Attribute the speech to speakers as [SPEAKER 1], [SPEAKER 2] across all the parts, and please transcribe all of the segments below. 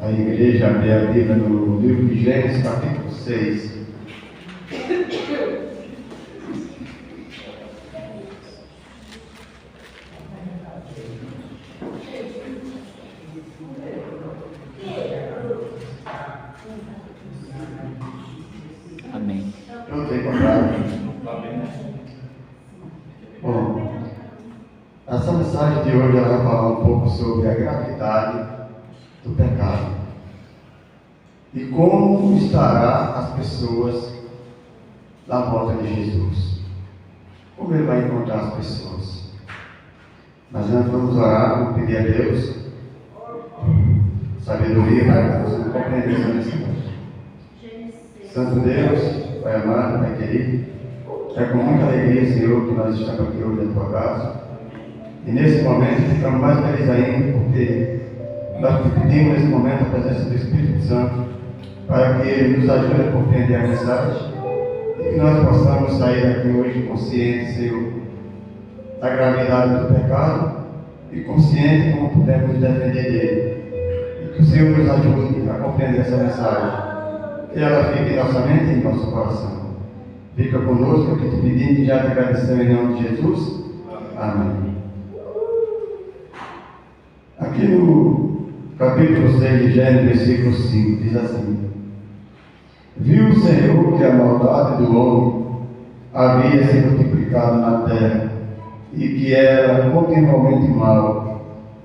[SPEAKER 1] A igreja abre a Bíblia no livro de Gênesis, capítulo 6.
[SPEAKER 2] Amém.
[SPEAKER 1] Todos encontraram? Bom, essa mensagem de hoje ela vai falar um pouco sobre a gravidade do pecado e como estará as pessoas na volta de Jesus. Como ele vai encontrar as pessoas. Mas antes vamos orar, vamos pedir a Deus sabedoria para que nós compreendamos essa mensagem. Santo Deus, Pai amado, Pai querido, é com muita alegria, Senhor, que nós estamos aqui hoje na tua casa. E nesse momento ficamos mais felizes ainda, porque nós te pedimos nesse momento a presença do Espírito Santo para que ele nos ajude a compreender a mensagem e que nós possamos sair daqui hoje conscientes, Senhor, da gravidade do pecado e conscientes como podemos nos defender dele. E que o Senhor nos ajude a compreender essa mensagem. Que ela fique em nossa mente e em nosso coração. Fica conosco, que te pedimos e já te agradecemos em nome de Jesus. Amém. Aqui no capítulo 6 de Gênesis, versículo 5, diz assim: Viu o Senhor que a maldade do homem havia se multiplicado na terra e que era continuamente mal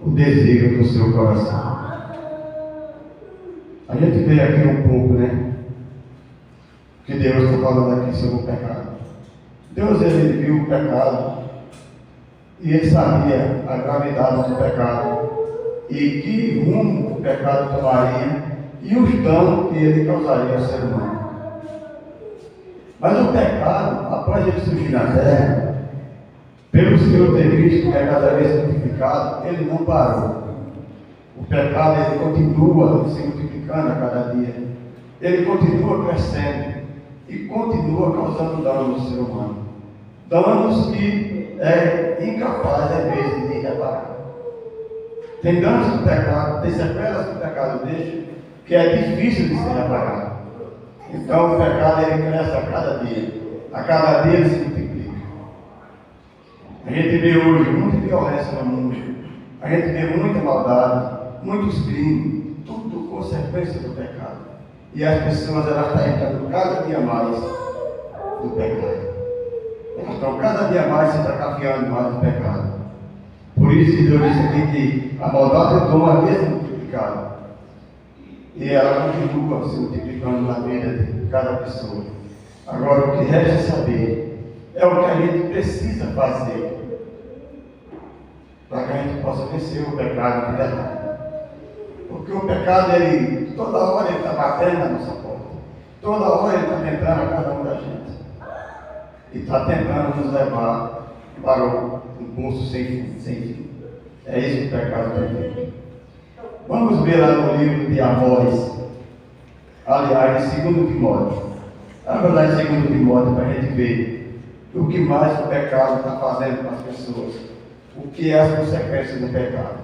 [SPEAKER 1] o desejo do seu coração. A gente vê aqui um pouco, né? Que Deus está falando aqui sobre o pecado. Deus, ele viu o pecado e ele sabia a gravidade do pecado e que rumo o pecado tomaria e os danos que ele causaria ao ser humano. Mas o pecado, após ele surgir na terra, pelo Senhor ter visto que é cada vez multiplicado, ele não parou. O pecado, ele continua se multiplicando a cada dia. Ele continua crescendo e continua causando danos no ser humano. Danos que é incapaz, às vezes, de reparar. Tem danos que o pecado, tem sequelas que o pecado deixa, que é difícil de ser reparado. Então o pecado, ele cresce a cada dia. A cada dia ele se multiplica. A gente vê hoje muita violência no mundo. A gente vê muita maldade, muitos crimes, tudo consequência do pecado. E as pessoas, elas estão entrando cada dia mais no pecado. Elas estão cada dia mais se tracafiando mais no pecado. Por isso que Deus disse aqui que a maldade do homem havia se multiplicado. E ela continua se multiplicando na vida de cada pessoa. Agora, o que resta saber é o que a gente precisa fazer para que a gente possa vencer o pecado de verdade. Porque o pecado, ele, toda hora ele está batendo na nossa porta. Toda hora ele está tentando a cada um da gente. E está tentando nos levar para um poço sem fim. É isso que o pecado tem feito. Vamos ver lá no livro de Amós. Aliás, em 2 Timóteo. Vamos lá em 2 Timóteo para a gente ver o que mais o pecado está fazendo com as pessoas. O que é as consequências do pecado.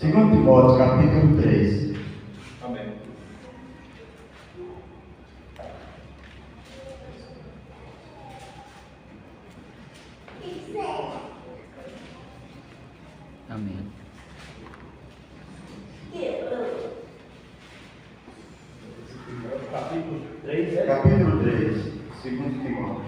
[SPEAKER 1] 2 Timóteo, capítulo 3.
[SPEAKER 3] Amém.
[SPEAKER 2] Amém.
[SPEAKER 3] Capítulo 3.
[SPEAKER 1] Capítulo 3, 2 Timóteo.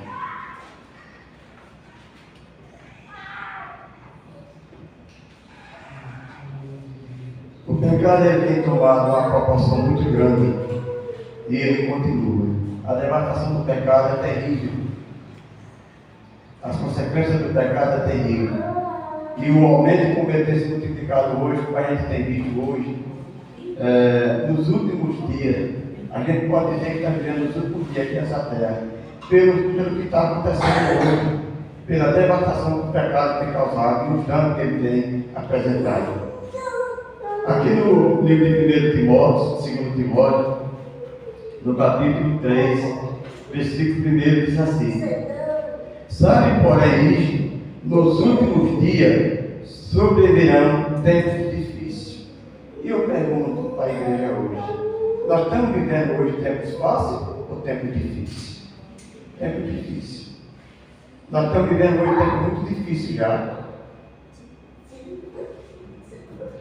[SPEAKER 1] O pecado, ele tem tomado uma proporção muito grande e ele continua. A devastação do pecado é terrível. As consequências do pecado é terrível. E o aumento como ele tem se multiplicado hoje, como a gente tem visto hoje, nos últimos dias, a gente pode dizer que está vivendo nos últimos dias aqui nessa terra, pelo que está acontecendo hoje, pela devastação que o pecado tem causado e os danos que ele tem apresentado. Aqui no livro de 1 Timóteo, 2 Timóteo, no capítulo 3, versículo 1 diz assim: Sabe, porém, isto, nos últimos dias sobrevirão tempos difíceis E eu pergunto para a igreja hoje, nós estamos vivendo hoje tempos fáceis ou tempos difíceis? Tempos difíceis. Nós estamos vivendo hoje tempos muito difíceis já.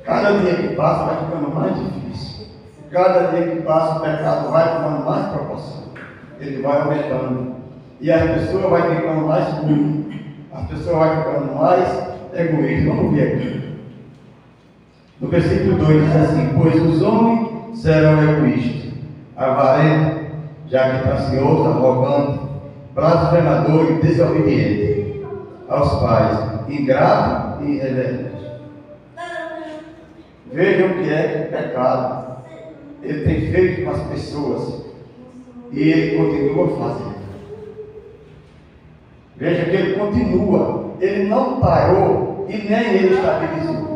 [SPEAKER 1] Cada dia que passa vai ficando mais difícil. Cada dia que passa o pecado vai tomando mais proporção. Ele vai aumentando. E as pessoas vão ficando mais ruins. As pessoas vão ficando mais egoístas. Vamos ver aqui. No versículo 2 diz assim: pois os homens serão egoístas, avarentos, jactanciosos, arrogantes, blasfemadores e desobedientes aos pais, ingratos e irreverentes. Vejam o que é que o pecado ele tem feito com as pessoas e ele continua fazendo. Veja que ele continua, ele não parou e nem ele estabilizou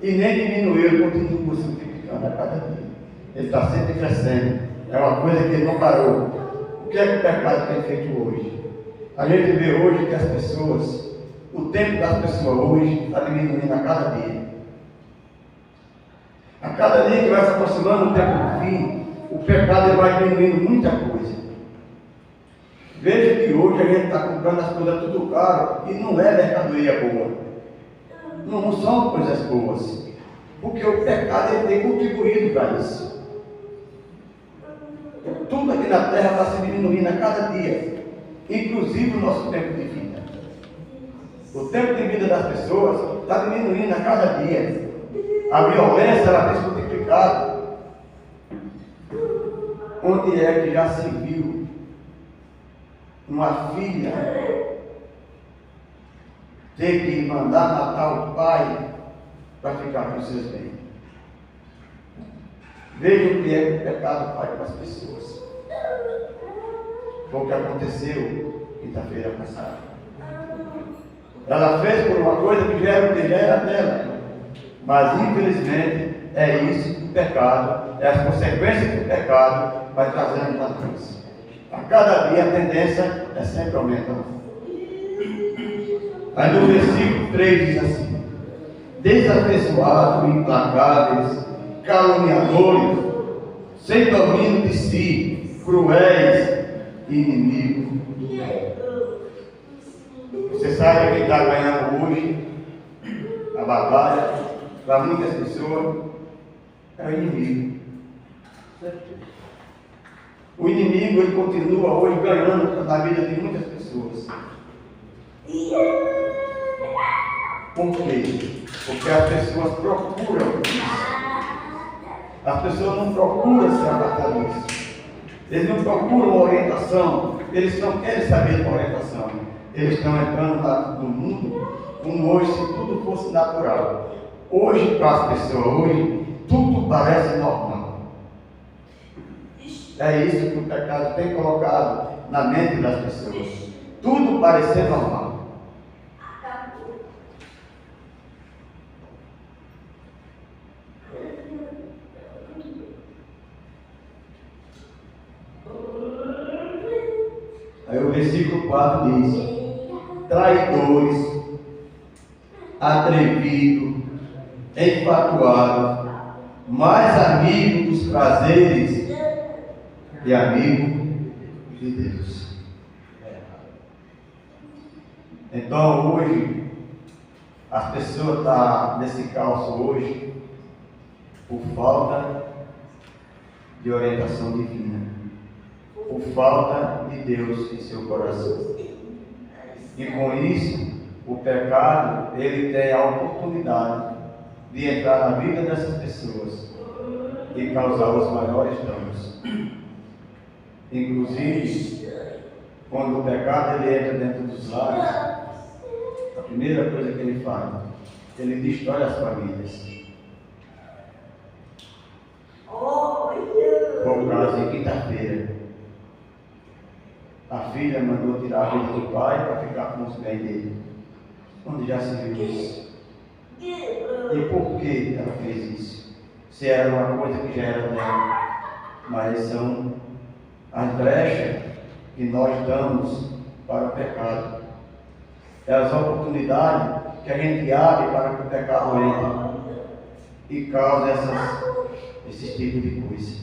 [SPEAKER 1] e nem diminuiu, ele continua se multiplicando a cada dia. Ele está sempre crescendo, é uma coisa que ele não parou. O que é que o pecado tem feito hoje? A gente vê hoje que as pessoas, o tempo das pessoas hoje está diminuindo a cada dia. A cada dia que vai se aproximando o tempo do fim, o pecado ele vai diminuindo muita coisa. Veja que hoje a gente está comprando as coisas tudo caro e não é mercadoria boa. Não são coisas boas. Porque o pecado ele tem contribuído para isso. Tudo aqui na terra está se diminuindo a cada dia. Inclusive o nosso tempo de vida. O tempo de vida das pessoas está diminuindo a cada dia. A violência ela tem se multiplicado. Onde é que já se viu uma filha ter que mandar matar o pai para ficar com seus bens? Veja o que é que o pecado faz com as pessoas. Foi o que aconteceu quinta-feira passada. Ela fez por uma coisa que já era dela. Mas infelizmente é isso que o pecado, é as consequências que o pecado vai trazendo para nós. A cada dia a tendência é sempre aumentando. Aí no versículo 3 diz assim: desafeiçoados, implacáveis, caluniadores, sem domínio de si, cruéis, inimigos do bem. Você sabe quem está ganhando hoje a batalha? Para muitas pessoas é o inimigo. O inimigo ele continua hoje ganhando na vida de muitas pessoas. Por quê? Porque as pessoas procuram isso. As pessoas não procuram se apartar disso. Eles não procuram orientação. Eles não querem saber de uma orientação. Eles estão entrando no mundo como hoje se tudo fosse natural. Hoje, para as pessoas, hoje, tudo parece normal. É isso que o pecado tem colocado na mente das pessoas. Tudo parecer normal. Aí o versículo 4 diz: traidores, atrevidos, enfatuados, mais amigo dos prazeres e amigo de Deus. Então hoje, as pessoas estão nesse caos hoje por falta de orientação divina, por falta de Deus em seu coração. E com isso, o pecado, ele tem a oportunidade de entrar na vida dessas pessoas e causar os maiores danos. Inclusive, quando o pecado ele entra dentro dos lares, a primeira coisa que ele faz, ele destrói as famílias. Por causa de quinta-feira, a filha mandou tirar a vida do pai para ficar com os bens dele. Onde já se viu isso? E por que ela fez isso? Se era uma coisa que já era dela. Mas são as brechas que nós damos para o pecado. É as oportunidades que a gente abre para que o pecado entre. e causa esse tipo de coisa.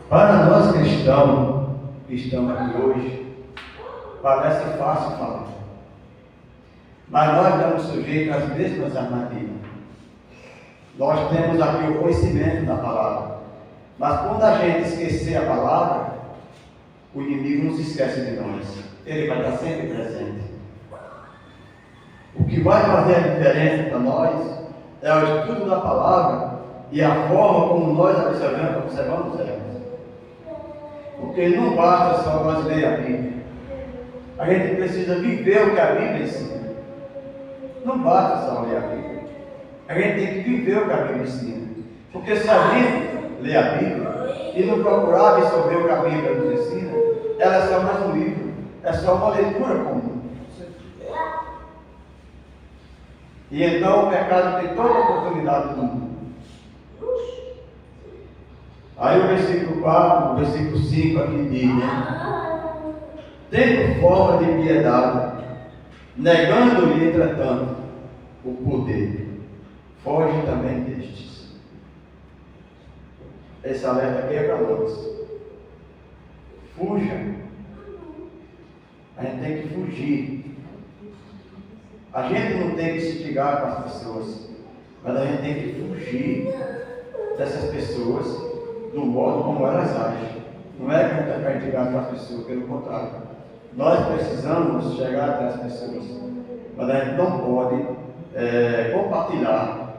[SPEAKER 1] Para nós cristãos que estamos aqui hoje, parece fácil falar, mas nós estamos sujeitos às mesmas armadilhas. Nós temos aqui o conhecimento da palavra, mas quando a gente esquecer a palavra, o inimigo não se esquece de nós, ele vai estar sempre presente. O que vai fazer a diferença para nós é o estudo da palavra e a forma como nós observamos ela. Porque não basta só nós ler a Bíblia, a gente precisa viver o que a Bíblia ensina. Não basta só ler a Bíblia, a gente tem que viver o que a Bíblia ensina. Porque se a gente ler a Bíblia e não procurar absorver o que a Bíblia nos ensina, ela é só mais um livro, é só uma leitura comum. E então o pecado tem toda a oportunidade do mundo. Aí o versículo 4, o versículo 5 aqui diz, né? Tendo forma de piedade, negando-lhe, entretanto, o poder, foge também destes. Esse alerta aqui é para nós. Fuja. A gente tem que fugir. A gente não tem que se ligar com as pessoas, mas a gente tem que fugir dessas pessoas do modo como elas agem. Não é que a gente está para ligar com as pessoas, pelo contrário. Nós precisamos chegar até as pessoas, mas a gente não pode compartilhar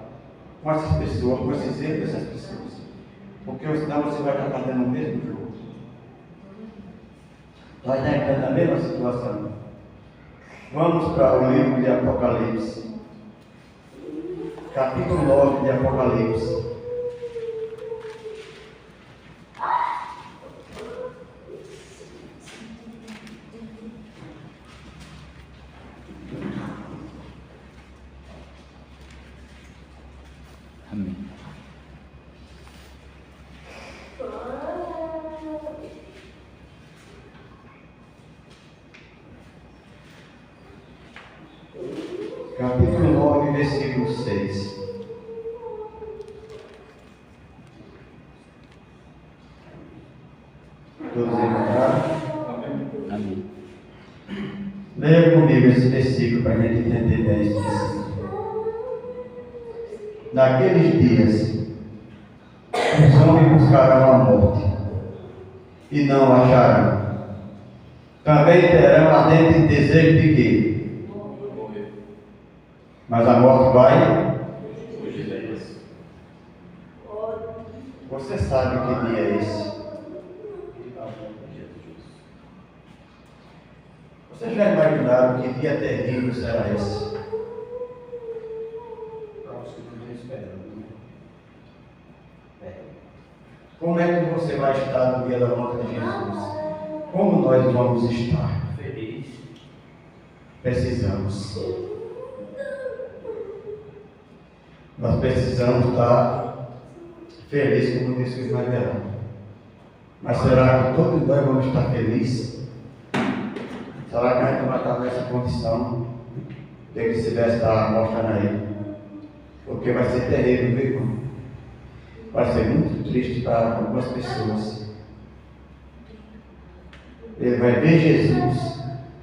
[SPEAKER 1] com essas pessoas, com esse exemplo dessas pessoas, porque senão você vai estar fazendo o mesmo jogo. Nós já estamos na mesma situação. Vamos para o livro de Apocalipse, capítulo 9 de Apocalipse.
[SPEAKER 2] Amém.
[SPEAKER 1] Capítulo 9, versículo 6. Todos encontraram?
[SPEAKER 2] Amém.
[SPEAKER 1] Leia comigo esse versículo para a gente entender bem esse versículo. Naqueles dias, os homens buscarão a morte e não a acharão. Também terão ardente desejo de quê? Mas a morte vai. Você sabe que dia é esse? Vocês já imaginaram que dia terrível será esse? Como é que você vai estar no dia da volta de Jesus? Como nós vamos estar? Feliz. Precisamos. Nós precisamos estar felizes, como disse o irmão Verão. Mas será que todos nós vamos estar felizes? Será que a gente vai estar nessa condição de que se vai estar mostrando aí? Porque vai ser terrível, viu, irmão? Vai ser muito triste para algumas pessoas. Ele vai ver Jesus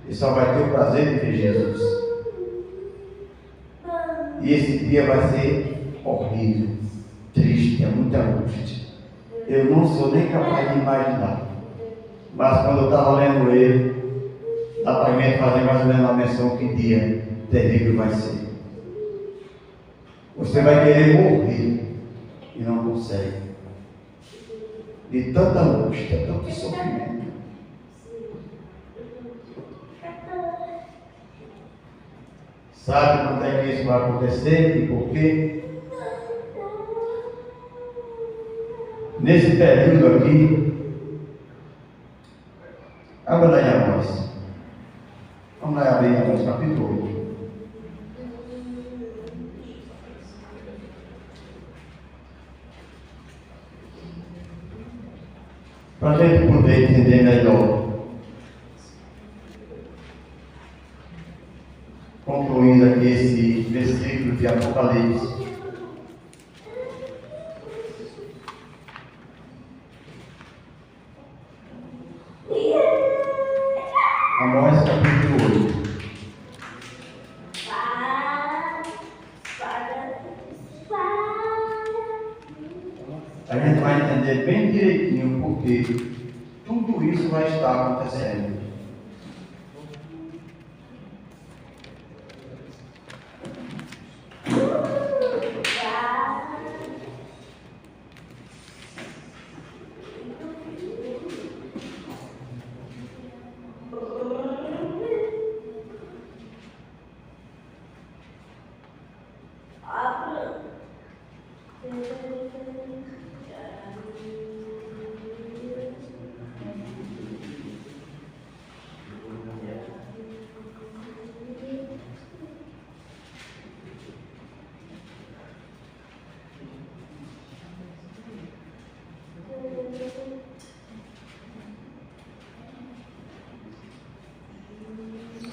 [SPEAKER 1] e só vai ter o prazer de ver Jesus. E esse dia vai ser horrível, triste, é muita angústia. Eu não sou nem capaz de imaginar. Mas quando eu estava lendo ele, dá para mim fazer mais ou menos uma menção que dia terrível vai ser. Você vai querer morrer e não consegue. De tanta angústia, tanto sofrimento. Sabe quando é que isso vai acontecer e por quê? Nesse período aqui, abra lá em Amós. Vamos lá abrir Amós capítulo 8. Para a gente poder entender melhor. Concluindo aqui esse versículo de Apocalipse. Amós capítulo 8. A gente vai entender bem direitinho porque tudo isso vai estar acontecendo.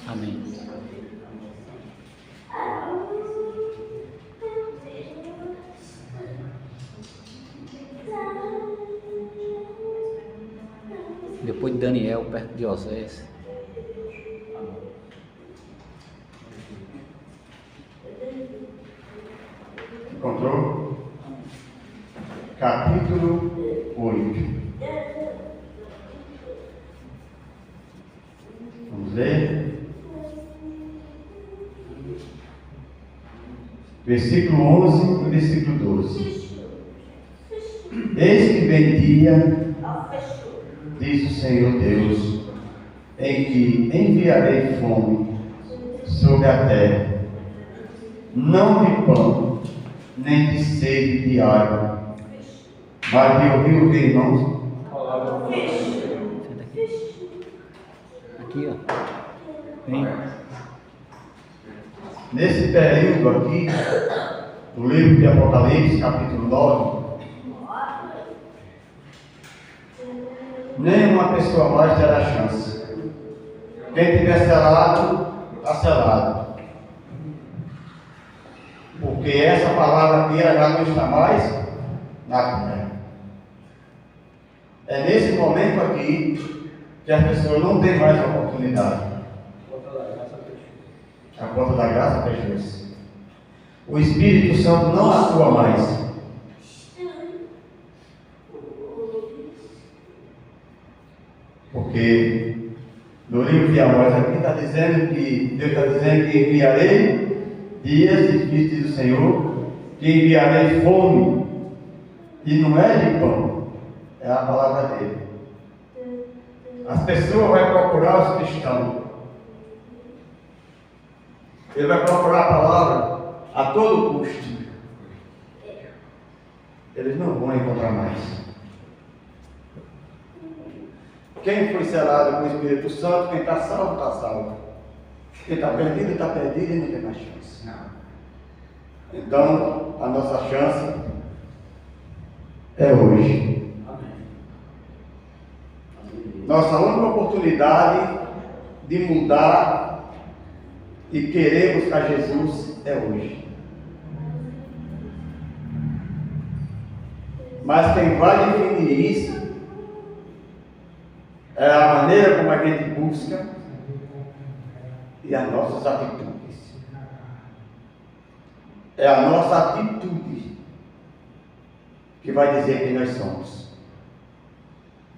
[SPEAKER 2] Amém. Depois de Daniel, perto de Osés.
[SPEAKER 1] Encontrou? Capítulo 8. Vamos ler? Versículo 11 e versículo 12. Eis que vem dia, diz o Senhor Deus, em que enviarei fome sobre a terra, não de pão, nem de sede de água, mas de ouvir o que, irmãos?
[SPEAKER 2] Aqui, ó. Vem.
[SPEAKER 1] Nesse período aqui, do livro de Apocalipse, capítulo 9, nenhuma pessoa mais terá chance. Quem tiver selado, está selado. Porque essa palavra aqui ela já não está mais na terra. É nesse momento aqui que as pessoas não têm mais oportunidade. A porta da graça fechou-se. O Espírito Santo não atua mais. Porque no livro de Amós aqui está dizendo que Deus está dizendo que enviarei dias, diz o Senhor, que enviarei fome. E não é de pão, é a palavra dele. As pessoas vão procurar os cristãos. Ele vai procurar a palavra a todo custo. Eles não vão encontrar mais. Quem foi selado com o Espírito Santo, quem está salvo, está salvo. Quem está perdido, está perdido e não tem mais chance. Então, a nossa chance é hoje. Nossa única oportunidade de mudar e querer buscar Jesus é hoje. Mas quem vai definir isso é a maneira como a gente busca e as nossas atitudes. É a nossa atitude que vai dizer quem nós somos.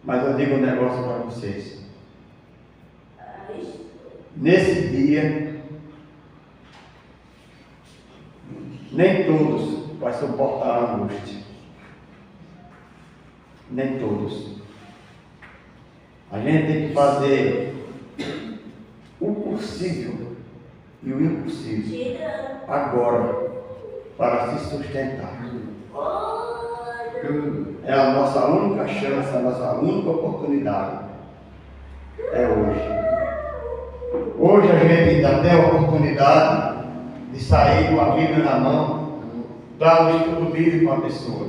[SPEAKER 1] Mas eu digo um negócio para vocês. Nesse dia, nem todos vão suportar a angústia. Nem todos. A gente tem que fazer o possível e o impossível agora para se sustentar. É a nossa única chance, a nossa única oportunidade. É hoje. Hoje a gente ainda tem a oportunidade de sair com a Bíblia na mão, dar um estudo bíblico com a pessoa.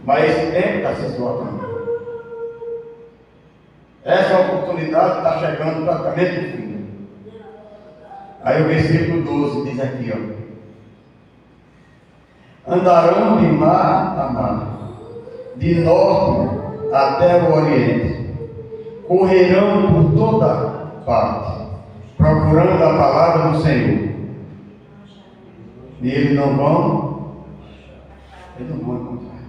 [SPEAKER 1] Mas esse tempo está se esgotando. Essa oportunidade está chegando praticamente no fim. Aí o versículo 12 diz aqui, ó. Andarão de mar a mar, de norte até o oriente. Correrão por toda parte, procurando a palavra do Senhor. E eles não vão encontrar.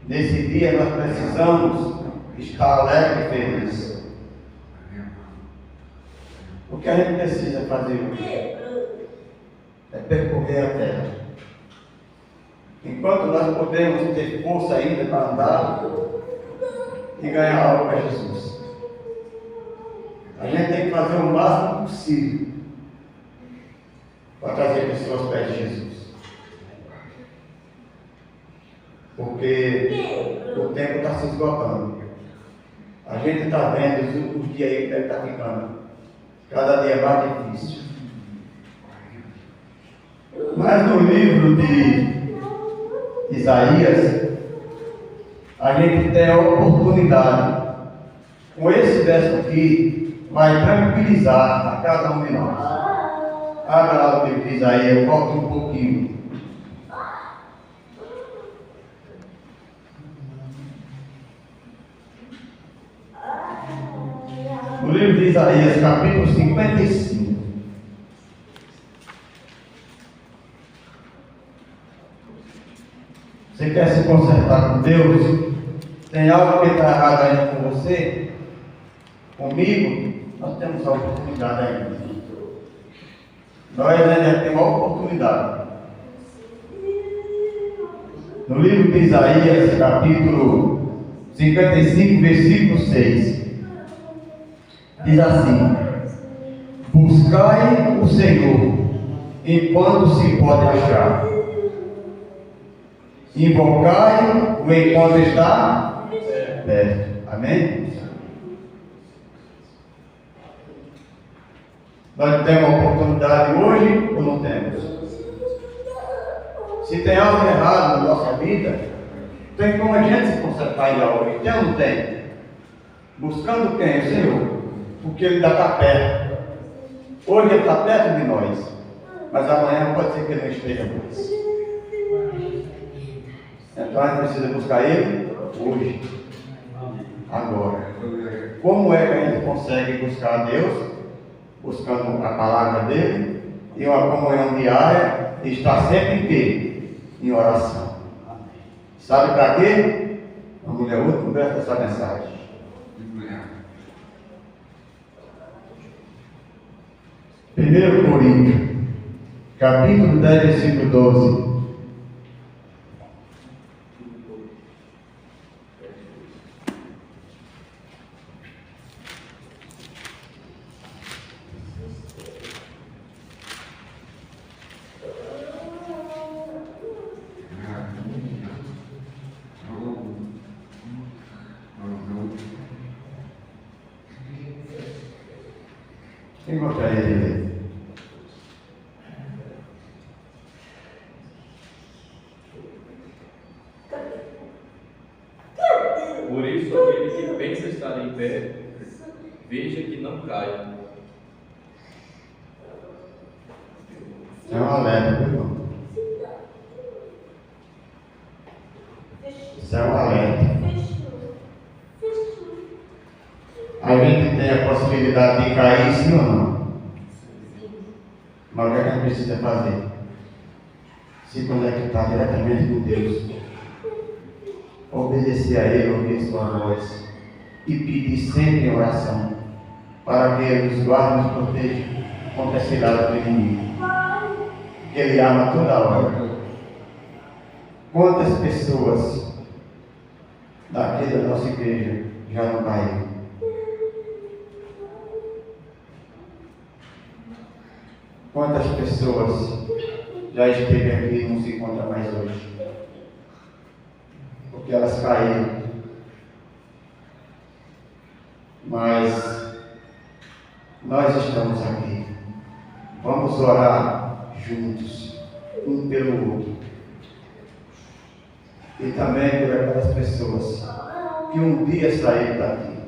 [SPEAKER 1] Nesse dia nós precisamos estar alegre e feliz. O que a gente precisa fazer hoje é percorrer a terra. Enquanto nós podemos ter força ainda para andar e ganhar algo para Jesus, a gente tem que fazer o máximo possível para trazer pessoas aos pés de Jesus. Porque o tempo está se esgotando. A gente está vendo os dias aí que deve estar ficando cada dia mais difícil. Mas no livro de Isaías, a gente tem a oportunidade, com esse verso aqui, vai tranquilizar a cada um de nós. Abra lá o livro de Isaías, volta um pouquinho. No livro de Isaías, capítulo 55. Você quer se consertar com Deus? Tem algo que está errado ainda com você? Comigo? Nós temos a oportunidade ainda. Nós ainda temos a oportunidade. No livro de Isaías, capítulo 55, versículo 6. Diz assim: buscai o Senhor enquanto se pode achar, invocai-o enquanto está perto. Amém? Nós temos a oportunidade hoje ou não temos? Se tem algo errado na nossa vida, tem como a gente se consertar ainda hoje? Tem ou não tem? Buscando quem? O Senhor. Porque Ele ainda está perto. Hoje Ele está perto de nós, mas amanhã pode ser que Ele não esteja mais. Então a gente precisa buscar Ele hoje, agora. Como é que a gente consegue buscar a Deus? Buscando a palavra dEle e uma comunhão diária, e estar sempre em quê? Em oração. Sabe para quê? Vamos ler o último verso dessa mensagem. 1 Coríntios, capítulo 10, versículo 12. Quem gostaria de ler?
[SPEAKER 3] Por isso, aquele que pensa estar em pé, veja que não caia.
[SPEAKER 1] É um alerta, meu irmão. Isso é um alerta. A gente tem a possibilidade de cair, sim ou não? Mas o que a gente precisa fazer? Se conectar diretamente com Deus, obedecer a Ele, ouvir sua voz e pedir sempre em oração para que Ele nos guarde e nos proteja contra esse lado do inimigo, que Ele ama toda hora. Quantas pessoas daqui da nossa igreja já não caíram? Quantas pessoas já esteve aqui e não se encontra mais hoje? Porque elas caíram. Mas nós estamos aqui. Vamos orar juntos, um pelo outro. E também por aquelas pessoas que um dia saíram daqui,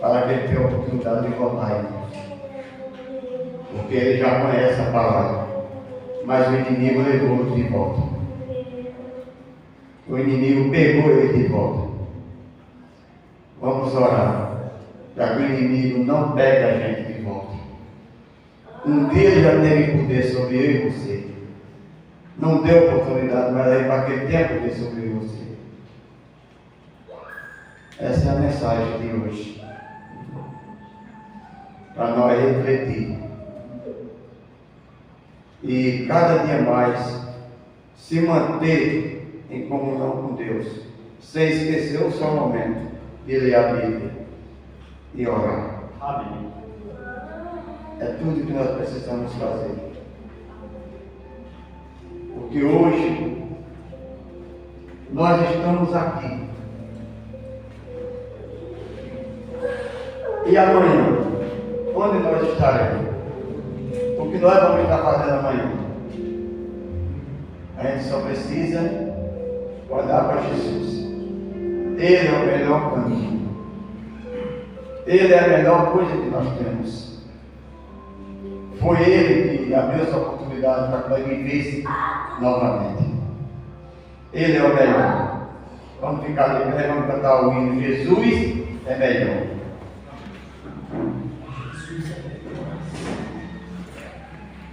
[SPEAKER 1] para que ele tenha a oportunidade de voltar, irmãos. Porque ele já conhece a palavra. mas o inimigo levou-os de volta. O inimigo pegou eles de volta. Vamos orar para que o inimigo não pegue a gente de volta. Um dia ele já teve poder sobre eu e você. Não deu oportunidade, mas aí para que ele tenha poder sobre você. Essa é a mensagem de hoje. Para nós refletir. E cada dia mais se manter em comunhão com Deus. Sem esquecer um só momento de ler a Bíblia e orar.
[SPEAKER 3] Amém.
[SPEAKER 1] É tudo que nós precisamos fazer. Porque hoje nós estamos aqui. E amanhã, onde nós estaremos? O que nós vamos estar fazendo amanhã? A gente só precisa olhar para Jesus. Ele é o melhor caminho. Ele é a melhor coisa que nós temos. Foi Ele que abriu essa oportunidade para que nós vivesse novamente. Ele é o melhor. Vamos ficar de pé, vamos cantar o hino. Jesus é melhor.